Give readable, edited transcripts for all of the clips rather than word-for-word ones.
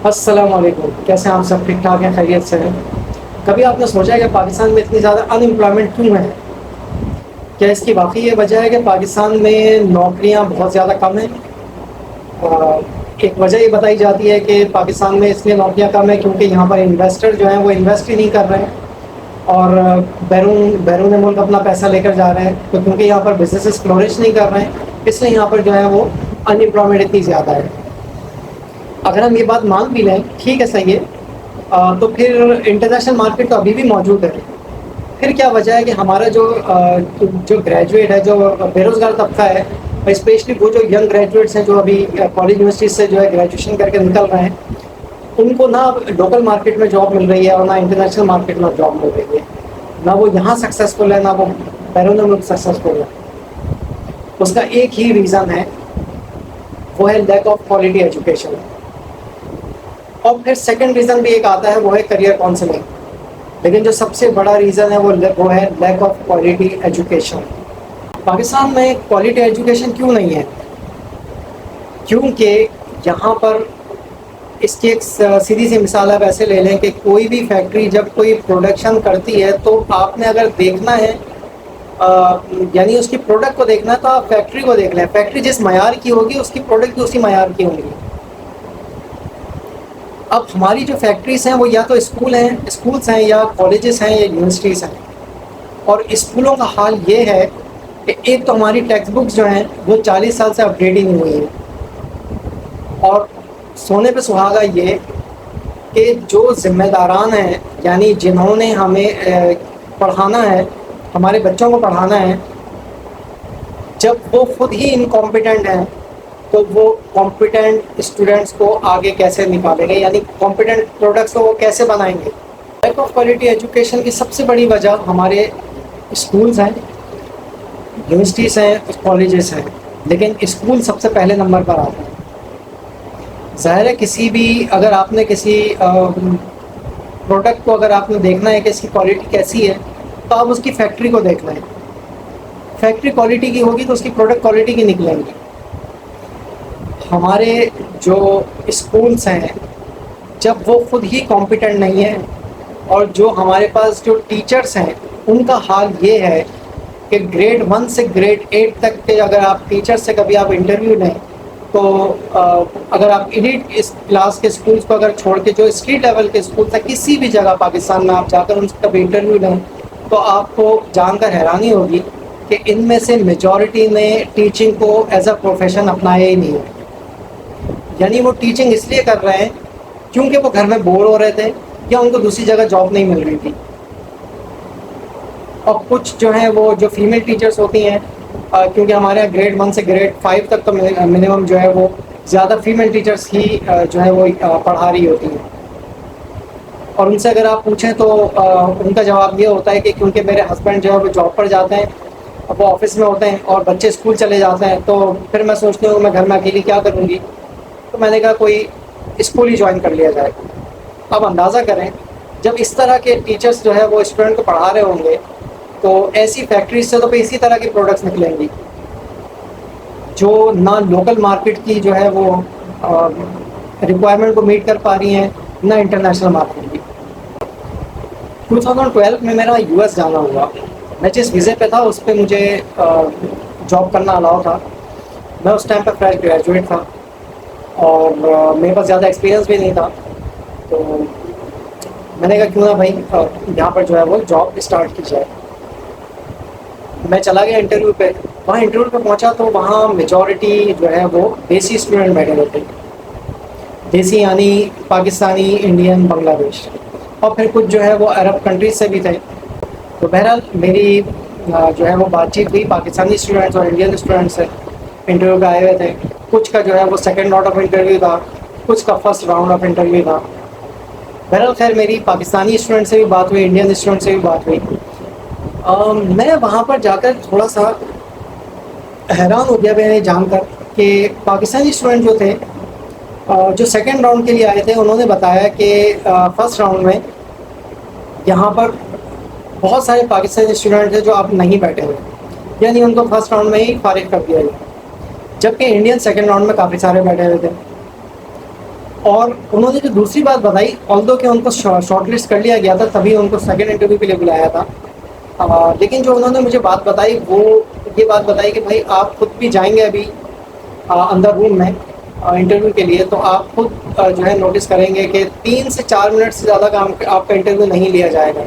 السلام علیکم، کیسے ہیں آپ؟ سب ٹھیک ٹھاک ہیں؟ خیریت سے ہیں؟ کبھی آپ نے سوچا ہے کہ پاکستان میں اتنی زیادہ ان امپلائمنٹ کیوں ہے؟ کیا اس کی واقعی یہ وجہ ہے کہ پاکستان میں نوکریاں بہت زیادہ کم ہیں؟ ایک وجہ یہ بتائی جاتی ہے کہ پاکستان میں اس لیے نوکریاں کم ہیں کیونکہ یہاں پر انویسٹر جو ہیں وہ انویسٹ ہی نہیں کر رہے ہیں، اور بیرون ملک اپنا پیسہ لے کر جا رہے ہیں، تو کیونکہ یہاں پر بزنسز فلورش نہیں کر رہے ہیں، اس لیے یہاں پر جو ہے وہ ان امپلائمنٹ اتنی زیادہ ہے۔ اگر ہم یہ بات مان بھی لیں، ٹھیک ہے، صحیح ہے، تو پھر انٹرنیشنل مارکیٹ تو ابھی بھی موجود ہے۔ پھر کیا وجہ ہے کہ ہمارا جو گریجویٹ ہے، جو بے روزگار طبقہ ہے، اسپیشلی وہ جو ینگ گریجویٹس ہیں جو ابھی کالج یونیورسٹیز سے جو ہے گریجویشن کر کے نکل رہے ہیں، ان کو نہ لوکل مارکیٹ میں جاب مل رہی ہے اور نہ انٹرنیشنل مارکیٹ میں جاب مل رہی ہے، نہ وہ یہاں سکسیزفل ہے نہ وہ بیرون ملک سکسیزفل ہے۔ اس کا ایک ہی ریزن ہے، وہ ہے لیک آف کوالٹی ایجوکیشن۔ اور پھر سیکنڈ ریزن بھی ایک آتا ہے، وہ ہے کریئر کاؤنسلنگ، لیکن جو سب سے بڑا ریزن ہے وہ ہے lack of quality education. Pakistan میں کوالٹی ایجوکیشن کیوں نہیں ہے؟ کیونکہ یہاں پر اس کی ایک سیدھی سی مثال آپ ایسے لے لیں کہ کوئی بھی فیکٹری جب کوئی پروڈکشن کرتی ہے تو آپ نے اگر دیکھنا ہے، یعنی اس کی پروڈکٹ کو دیکھنا ہے، تو آپ فیکٹری کو دیکھ لیں، فیکٹری جس معیار کی ہوگی اس کی پروڈکٹ بھی اسی معیار کی ہوں گی۔ اب ہماری جو فیکٹریز ہیں وہ یا تو اسکولس ہیں یا کالجز ہیں یا یونیورسٹیز ہیں، اور اسکولوں کا حال یہ ہے کہ ایک تو ہماری ٹیکسٹ بکس جو ہیں وہ 40 سال سے اپڈیٹ ہی نہیں ہوئی ہیں، اور سونے پہ سہاگا یہ کہ جو ذمہ داران ہیں، یعنی جنہوں نے ہمیں پڑھانا ہے، ہمارے بچوں کو پڑھانا ہے، جب وہ خود ہی انکمپیٹنٹ ہیں تو وہ کمپیٹنٹ اسٹوڈنٹس کو آگے کیسے نکالیں گے، یعنی کمپیٹنٹ پروڈکٹس کو وہ کیسے بنائیں گے؟ لیک آف کوالٹی ایجوکیشن کی سب سے بڑی وجہ ہمارے اسکولز ہیں، یونیورسٹیز ہیں، کالجز ہیں، لیکن اسکول سب سے پہلے نمبر پر آتے ہیں۔ ظاہر ہے کسی بھی اگر آپ نے کسی پروڈکٹ کو اگر آپ نے دیکھنا ہے کہ اس کی کوالٹی کیسی ہے، تو آپ اس کی فیکٹری کو دیکھ لیں، فیکٹری کوالٹی کی ہوگی تو اس کی پروڈکٹ کوالٹی کی نکلیں گی۔ ہمارے جو اسکولس ہیں جب وہ خود ہی کمپیٹنٹ نہیں ہیں، اور جو ہمارے پاس جو ٹیچرس ہیں ان کا حال یہ ہے کہ گریڈ 1 سے گریڈ 8 تک کے اگر آپ ٹیچر سے کبھی آپ انٹرویو لیں، تو اگر آپ ایلیٹ اس کلاس کے اسکولس کو اگر چھوڑ کے جو اسٹریٹ لیول کے اسکولس ہیں کسی بھی جگہ پاکستان میں آپ جا کر ان سے کبھی انٹرویو لیں، تو آپ کو جان کر حیرانی ہوگی کہ ان میں سے میجورٹی نے ٹیچنگ کو ایز اے پروفیشن اپنایا ہی نہیں ہے۔ یعنی وہ ٹیچنگ اس لیے کر رہے ہیں کیونکہ وہ گھر میں بور ہو رہے تھے یا ان کو دوسری جگہ جاب نہیں مل رہی تھی۔ اور کچھ جو ہیں وہ جو فیمیل ٹیچرس ہوتی ہیں، کیونکہ ہمارے یہاں گریڈ 1 سے گریڈ 5 تک تو منیمم جو ہے وہ زیادہ فیمیل ٹیچرس ہی جو ہے وہ پڑھا رہی ہوتی ہیں، اور ان سے اگر آپ پوچھیں تو ان کا جواب یہ ہوتا ہے کہ کیونکہ میرے ہسبینڈ جو ہے وہ جاب پر جاتے ہیں، اب وہ آفس میں ہوتے ہیں اور بچے اسکول چلے جاتے ہیں، تو پھر میں سوچتی ہوں میں گھر میں اکیلی کیا کروں گی، تو میں نے کہا کوئی اسکول ہی جوائن کر لیا جائے۔ اب اندازہ کریں جب اس طرح کے ٹیچرس جو ہے وہ اسٹوڈنٹ کو پڑھا رہے ہوں گے، تو ایسی فیکٹریز سے تو پھر اسی طرح کی پروڈکٹس نکلیں گی جو نہ لوکل مارکیٹ کی جو ہے وہ ریکوائرمنٹ کو میٹ کر پا رہی ہیں، نہ انٹرنیشنل مارکیٹ کی۔ 2012 میں میرا یو ایس جانا ہوا، میں جس ویزے پہ تھا اس پہ مجھے جاب کرنا الاؤ تھا۔ میں اس ٹائم پہ فریش گریجویٹ تھا اور میرے پاس زیادہ ایکسپیرینس بھی نہیں تھا، تو میں نے کہا کیوں نہ بھائی یہاں پر جو ہے وہ جاب اسٹارٹ کی جائے۔ میں چلا گیا انٹرویو پہ، وہاں انٹرویو پہ پہنچا تو وہاں میجورٹی جو ہے وہ دیسی اسٹوڈنٹ بیٹھے ہوتے ہیں، دیسی یعنی پاکستانی، انڈین، بنگلہ دیش، اور پھر کچھ جو ہے وہ عرب کنٹریز سے بھی تھے۔ تو بہرحال میری جو ہے وہ بات چیت ہوئی پاکستانی اسٹوڈنٹس اور انڈین اسٹوڈنٹس سے، انٹرویو پہ آئے ہوئے تھے، کچھ کا جو ہے وہ سیکنڈ راؤنڈ آف انٹرویو تھا، کچھ کا فرسٹ راؤنڈ آف انٹرویو تھا۔ بہرحال خیر میری پاکستانی اسٹوڈنٹ سے بھی بات ہوئی، انڈین اسٹوڈنٹ سے بھی بات ہوئی۔ میں وہاں پر جا کر تھوڑا سا حیران ہو گیا میں نے جان کر کہ پاکستانی اسٹوڈنٹ جو تھے جو سیکنڈ راؤنڈ کے لیے آئے تھے، انہوں نے بتایا کہ فرسٹ راؤنڈ میں یہاں پر بہت سارے پاکستانی اسٹوڈنٹ تھے جو اب نہیں بیٹھے ہوئے، یعنی ان کو فرسٹ راؤنڈ میں ہی فارغ کر دیا گیا، جبکہ انڈین سیکنڈ راؤنڈ میں کافی سارے بیٹھے ہوئے تھے۔ اور انہوں نے جو دوسری بات بتائی، آلدو کہ ان کو شارٹ لسٹ کر لیا گیا تھا، تبھی ان کو سیکنڈ انٹرویو کے لیے بلایا تھا، لیکن جو انہوں نے مجھے بات بتائی وہ یہ بات بتائی کہ بھائی آپ خود بھی جائیں گے ابھی اندر روم میں انٹرویو کے لیے، تو آپ خود جو ہے نوٹس کریں گے کہ 3 سے 4 منٹ سے زیادہ کا آپ کا انٹرویو نہیں لیا جائے گا،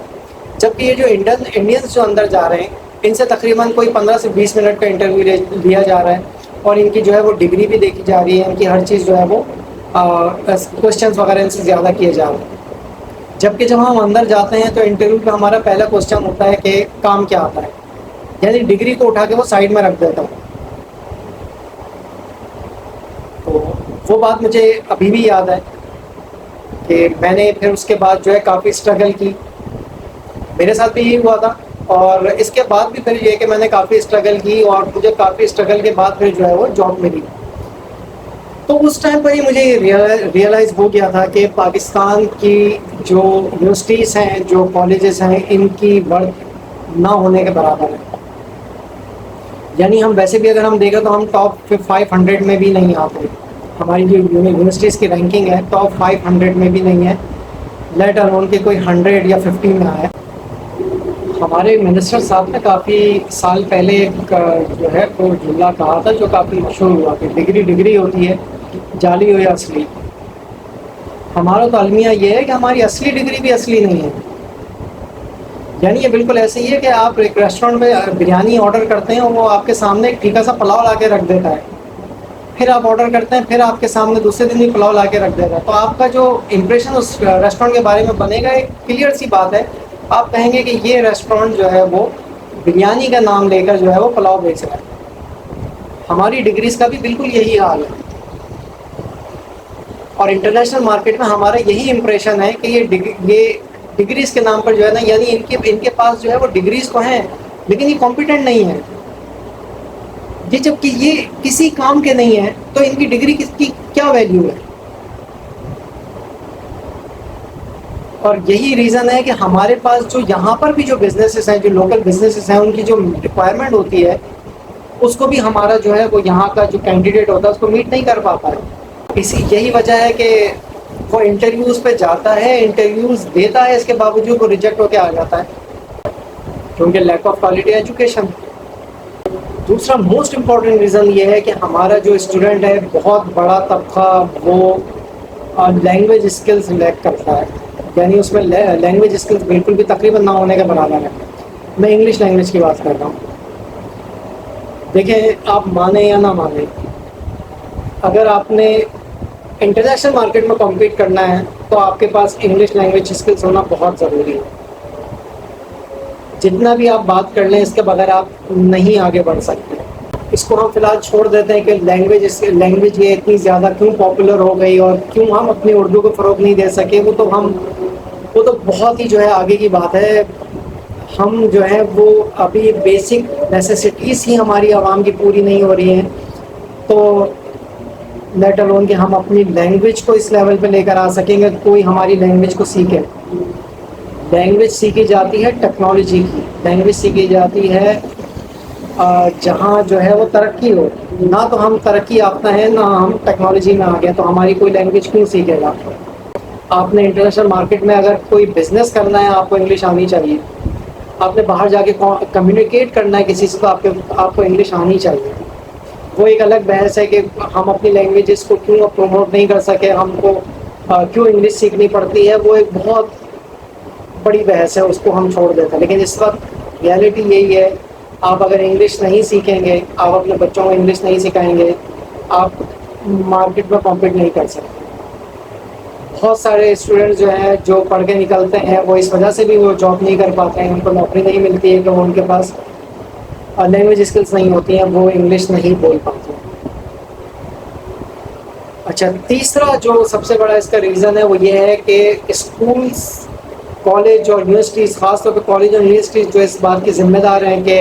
جبکہ یہ جو انڈینس جو اندر جا رہے ہیں ان سے تقریباً کوئی 15 سے 20 منٹ کا انٹرویو لیا جا رہا ہے، اور ان کی جو ہے وہ ڈگری بھی دیکھی جا رہی ہے، ان کی ہر چیز جو ہے وہ کوشچنس وغیرہ ان سے زیادہ کیے جا رہے ہیں۔ جبکہ جب ہم اندر جاتے ہیں تو انٹرویو پہ ہمارا پہلا کوشچن ہوتا ہے کہ کام کیا آتا ہے، یعنی ڈگری کو اٹھا کے وہ سائڈ میں رکھ دیتا ہوں۔ تو وہ بات مجھے ابھی بھی یاد ہے کہ میں نے پھر اس کے بعد جو ہے کافی اسٹرگل کی، میرے ساتھ بھی یہی ہوا تھا، اور اس کے بعد بھی پھر یہ کہ میں نے کافی اسٹرگل کی، اور مجھے کافی اسٹرگل کے بعد پھر جو ہے وہ جاب ملی۔ تو اس ٹائم پر ہی مجھے ریئلائز ہو گیا تھا کہ پاکستان کی جو یونیورسٹیز ہیں، جو کالجز ہیں، ان کی ورتھ نہ ہونے کے برابر ہے۔ یعنی ہم ویسے بھی اگر ہم دیکھیں تو ہم ٹاپ 500 میں بھی نہیں آتے، ہماری جو یونیورسٹیز کی رینکنگ ہے ٹاپ 500 میں بھی نہیں ہے، لیٹ الون کے کوئی 100 یا 50 میں آیا۔ ہمارے منسٹر صاحب نے کافی سال پہلے ایک جو ہے وہ جملہ کہا تھا جو کافی مشہور ہوا کہ ڈگری ڈگری ہوتی ہے، جعلی ہو یا اصلی۔ ہمارا تو المیہ یہ ہے کہ ہماری اصلی ڈگری بھی اصلی نہیں ہے، یعنی یہ بالکل ایسے ہی ہے کہ آپ ایک ریسٹورینٹ میں بریانی آرڈر کرتے ہیں، وہ آپ کے سامنے ایک ٹھیکا سا پلاؤ لا کے رکھ دیتا ہے، پھر آپ آرڈر کرتے ہیں، پھر آپ کے سامنے دوسرے دن ہی پلاؤ لا کے رکھ دیتا ہے، تو آپ کا جو امپریشن اس ریسٹورینٹ کے بارے میں بنے گا ایک کلیئر سی بات ہے، آپ کہیں گے کہ یہ ریسٹورینٹ جو ہے وہ بریانی کا نام لے کر جو ہے وہ پلاؤ بیچ رہا ہے۔ ہماری ڈگریز کا بھی بالکل یہی حال ہے، اور انٹرنیشنل مارکیٹ میں ہمارا یہی امپریشن ہے کہ یہ ڈگریز کے نام پر جو ہے نا، یعنی ان کے پاس جو ہے وہ ڈگریز تو ہیں لیکن یہ کمپیٹنٹ نہیں ہے، یہ جب کہ یہ کسی کام کے نہیں ہے تو ان کی ڈگری کی کیا ویلیو ہے؟ اور یہی ریزن ہے کہ ہمارے پاس جو یہاں پر بھی جو بزنسز ہیں، جو لوکل بزنسز ہیں، ان کی جو ریکوائرمنٹ ہوتی ہے اس کو بھی ہمارا جو ہے وہ یہاں کا جو کینڈیڈیٹ ہوتا ہے اس کو میٹ نہیں کر پاتا ہے۔ یہی وجہ ہے کہ وہ انٹرویوز پہ جاتا ہے، انٹرویوز دیتا ہے، اس کے باوجود وہ ریجیکٹ ہو کے آ جاتا ہے، کیونکہ لیک آف کوالٹی ایجوکیشن۔ دوسرا موسٹ امپورٹنٹ ریزن یہ ہے کہ ہمارا جو اسٹوڈنٹ ہے بہت بڑا طبقہ وہ لینگویج اسکلز لیک کرتا ہے، یعنی اس میں لینگویج اسکلز بالکل بھی تقریباً نہ ہونے کے برابر ہے۔ میں انگلش لینگویج کی بات کر رہا ہوں۔ دیکھیں، آپ مانیں یا نہ مانیں، اگر آپ نے انٹرنیشنل مارکیٹ میں کمپیٹ کرنا ہے تو آپ کے پاس انگلش لینگویج اسکلز ہونا بہت ضروری ہے۔ جتنا بھی آپ بات کر لیں اس کے بغیر آپ نہیں آگے بڑھ سکتے۔ اس کو ہم فی الحال چھوڑ دیتے ہیں کہ لینگویج یہ اتنی زیادہ کیوں پاپولر ہو گئی اور کیوں ہم اپنی اردو کو فروغ نہیں دے سکے، وہ تو بہت ہی جو ہے آگے کی بات ہے۔ ہم جو ہے وہ ابھی بیسک نیسیسٹیز ہی ہماری عوام کی پوری نہیں ہو رہی ہیں، تو لیٹ الون کہ ہم اپنی لینگویج کو اس لیول پہ لے کر آ سکیں گے، کوئی ہماری لینگویج کو سیکھے۔ لینگویج سیکھی جاتی ہے ٹیکنالوجی کی، لینگویج سیکھی جاتی ہے جہاں جو ہے وہ ترقی ہو، نہ تو ہم ترقی یافتہ ہیں نہ ہم ٹیکنالوجی میں آ گئے، تو ہماری کوئی لینگویج کیوں سیکھے گا؟ آپ نے انٹرنیشنل مارکیٹ میں اگر کوئی بزنس کرنا ہے آپ کو انگلش آنی چاہیے، آپ نے باہر جا کے کمیونیکیٹ کرنا ہے کسی سے تو آپ کو انگلش آنی چاہیے۔ وہ ایک الگ بحث ہے کہ ہم اپنی لینگویجز کو کیوں پروموٹ نہیں کر سکے، ہم کو کیوں انگلش سیکھنی پڑتی ہے، وہ ایک بہت بڑی بحث ہے، اس کو ہم چھوڑ دیتے ہیں۔ لیکن اس وقت ریالٹی یہی ہے، آپ اگر انگلش نہیں سیکھیں گے، آپ اپنے بچوں کو انگلش نہیں سکھائیں گے، آپ مارکیٹ میں کمپیٹ نہیں کر سکتے۔ بہت سارے اسٹوڈنٹ جو ہیں جو پڑھ کے نکلتے ہیں وہ اس وجہ سے بھی وہ جاب نہیں کر پاتے ہیں، ان کو نوکری نہیں ملتی ہے کہ وہ ان کے پاس لینگویج اسکلس نہیں ہوتی ہیں، وہ انگلش نہیں بول پاتے۔ اچھا، تیسرا جو سب سے بڑا اس کا ریزن ہے وہ یہ ہے کہ اسکولس، کالج اور یونیورسٹیز، خاص طور پہ کالج اور یونیورسٹیز جو اس بات کی ذمہ دار ہیں کہ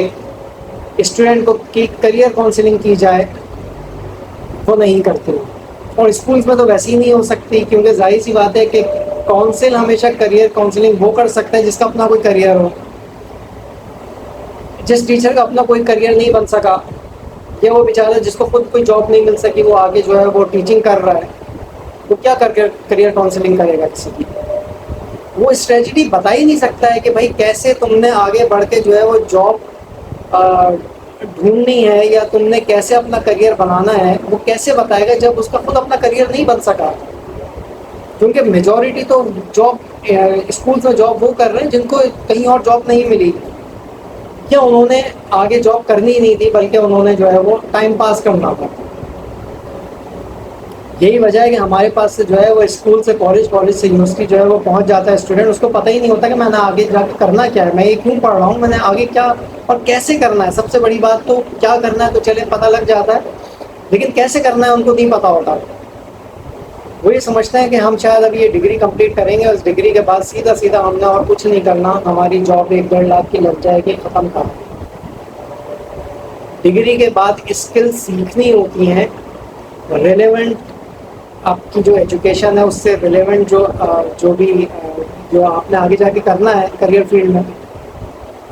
اسٹوڈنٹ کو کی کریئر کاؤنسلنگ کی جائے، وہ نہیں کرتے، اور اسکولس میں تو ویسے ہی نہیں ہو سکتی، کیونکہ ظاہر سی بات ہے کہ کاؤنسل ہمیشہ کریئر کاؤنسلنگ وہ کر سکتا ہے جس کا اپنا کوئی کریئر ہو۔ جس ٹیچر کا اپنا کوئی کریئر نہیں بن سکا، یا وہ بیچارہ جس کو خود کوئی جاب نہیں مل سکی، وہ آگے جو ہے وہ ٹیچنگ کر رہا ہے، وہ کیا کریئر کاؤنسلنگ کرے گا کسی کی؟ وہ اسٹریٹجی بتا ہی نہیں سکتا ہے کہ بھائی کیسے تم نے آگے بڑھ کے جو ہے وہ جاب ڈھونڈنی ہے یا تم نے کیسے اپنا کریئر بنانا ہے. وہ کیسے بتائے گا جب اس کا خود اپنا کریئر نہیں بن سکا؟ کیونکہ میجورٹی تو جاب اسکولس میں جاب وہ کر رہے ہیں جن کو کہیں اور جاب نہیں ملی، کیا انہوں نے آگے جاب کرنی ہی نہیں تھی بلکہ انہوں نے جو ہے وہ ٹائم پاس کرنا تھا. یہی وجہ ہے کہ ہمارے پاس سے جو ہے وہ اسکول سے کالج سے یونیورسٹی جو ہے وہ پہنچ جاتا ہے اسٹوڈنٹ، اس کو پتہ ہی نہیں ہوتا کہ میں نے آگے جا کے کرنا کیا ہے، میں یہ کیوں پڑھ رہا ہوں، میں نے آگے کیا اور کیسے کرنا ہے. سب سے بڑی بات تو کیا کرنا ہے تو چلے پتہ لگ جاتا ہے، لیکن کیسے کرنا ہے ان کو نہیں پتہ ہوتا. وہ یہ سمجھتے ہیں کہ ہم شاید ابھی یہ ڈگری کمپلیٹ کریں گے، اس ڈگری کے بعد سیدھا ہم نے اور کچھ نہیں کرنا، ہماری جاب 1-1.5 لاکھ کی لگ جائے گی، ختم کر. ڈگری کے بعد اسکل سیکھنی ہوتی ہیں ریلیونٹ، آپ کی جو ایجوکیشن ہے اس سے ریلیونٹ جو آپ نے آگے جا کے کرنا ہے کریئر فیلڈ میں،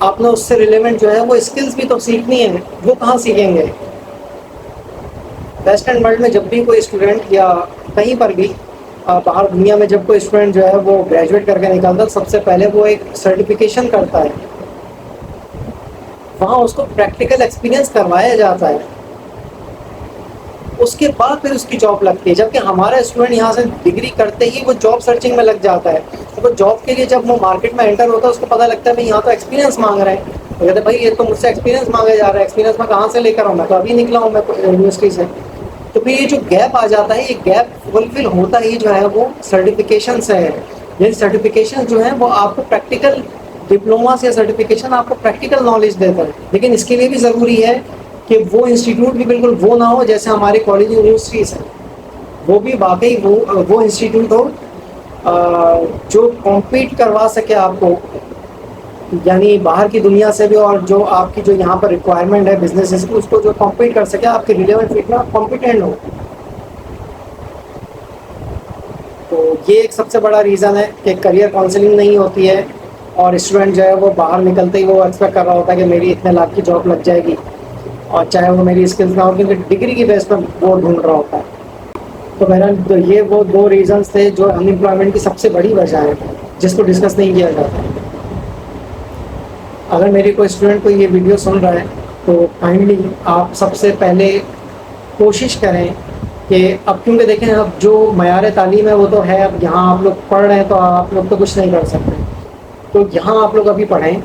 آپ نے اس سے ریلیونٹ جو ہے وہ اسکلز بھی تو سیکھنی ہے. وہ کہاں سیکھیں گے؟ ویسٹرن ورلڈ میں جب بھی کوئی اسٹوڈنٹ یا کہیں پر بھی باہر دنیا میں جب کوئی اسٹوڈنٹ جو ہے وہ گریجویٹ کر کے نکلتا ہے، سب سے پہلے وہ ایک سرٹیفکیشن کرتا ہے، وہاں اس کو پریکٹیکل ایکسپیرینس کروایا جاتا ہے، اس کے بعد پھر اس کی جاب لگتی ہے. جبکہ ہمارا اسٹوڈنٹ یہاں سے ڈگری کرتے ہی وہ جاب سرچنگ میں لگ جاتا ہے. وہ جاب کے لیے جب وہ مارکیٹ میں انٹر ہوتا ہے اس کو پتہ لگتا ہے بھائی یہاں تو ایکسپیرینس مانگ رہے ہیں. وہ کہتے ہیں بھائی یہ تو مجھ سے ایکسپیرینس مانگا جا رہا ہے، ایکسپیرینس میں کہاں سے لے کر آؤں، میں تو ابھی نکلا ہوں میں یونیورسٹی سے. تو پھر یہ جو گیپ آ جاتا ہے، یہ گیپ فلفل ہوتا ہی جو ہے وہ سرٹیفکیشن سے ہے. یہ سرٹیفکیشن جو ہے وہ آپ کو پریکٹیکل ڈپلوما سے سرٹیفکیشن آپ کو پریکٹیکل نالج دیتا ہے. لیکن اس کے لیے بھی ضروری ہے کہ وہ انسٹیٹیوٹ بھی بالکل وہ نہ ہو جیسے ہمارے کالج یونیورسٹیز ہیں، وہ بھی واقعی وہ انسٹیٹیوٹ ہو جو کمپیٹ کروا سکے آپ کو، یعنی باہر کی دنیا سے بھی، اور جو آپ کی جو یہاں پر ریکوائرمنٹ ہے بزنس کی اس کو جو کمپیٹ کر سکے، آپ کے ریلیونٹ فیلڈ میں آپ کمپیٹنٹ ہو. تو یہ ایک سب سے بڑا ریزن ہے کہ کریئر کاؤنسلنگ نہیں ہوتی ہے، اور اسٹوڈنٹ جو ہے وہ باہر نکلتے ہی وہ ایکسپیکٹ کر رہا ہوتا ہے کہ میری اتنے لاکھ کی جاب لگ جائے گی، اور چاہے وہ میری اسکلس نہ ہو، کیونکہ ڈگری کی بیس پر وہ ڈھونڈ رہا ہوتا ہے. تو بہرحال یہ وہ 2 ریزنس تھے جو ان امپلائمنٹ کی سب سے بڑی وجہ ہے، جس کو ڈسکس نہیں کیا جاتا. اگر میری کوئی اسٹوڈنٹ کو یہ ویڈیو سن رہا ہے تو کائنڈلی آپ سب سے پہلے کوشش کریں کہ اب، کیونکہ دیکھیں اب جو معیار تعلیم ہے وہ تو ہے، اب یہاں آپ لوگ پڑھ رہے ہیں تو آپ لوگ تو کچھ نہیں کر سکتے، تو یہاں آپ لوگ ابھی پڑھیں،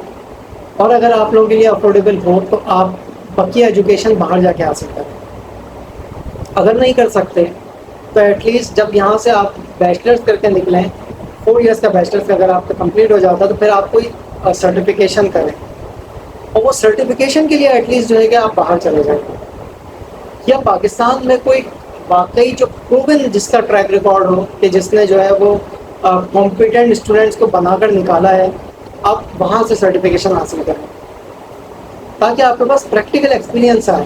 اور اگر آپ لوگوں کے لیے افورڈیبل ہو تو آپ پکی ایجوکیشن باہر جا کے حاصل کریں. اگر نہیں کر سکتے تو ایٹ لیسٹ جب یہاں سے آپ بیچلرس کر کے نکلیں، 4 ایئرس کا بیچلرس اگر آپ کا کمپلیٹ ہو جاتا ہے تو پھر آپ کوئی سرٹیفکیشن کریں، اور وہ سرٹیفکیشن کے لیے ایٹ لیسٹ جو ہے کہ آپ باہر چلے جائیں. یا پاکستان میں کوئی واقعی جو پروون جس کا ٹریک ریکارڈ ہو کہ جس نے جو ہے وہ کمپیٹنٹ اسٹوڈنٹس کو بنا کر نکالا ہے، آپ وہاں سے سرٹیفکیشن حاصل کریں تاکہ آپ کے پاس پریکٹیکل ایکسپیرینس آئے.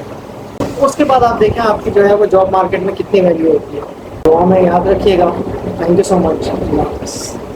اس کے بعد آپ دیکھیں آپ کی جو ہے وہ جاب مارکیٹ میں کتنی ویلیو ہوتی ہے. دعا میں یاد رکھیے گا. تھینک یو سو مچ. اللہ حافظ.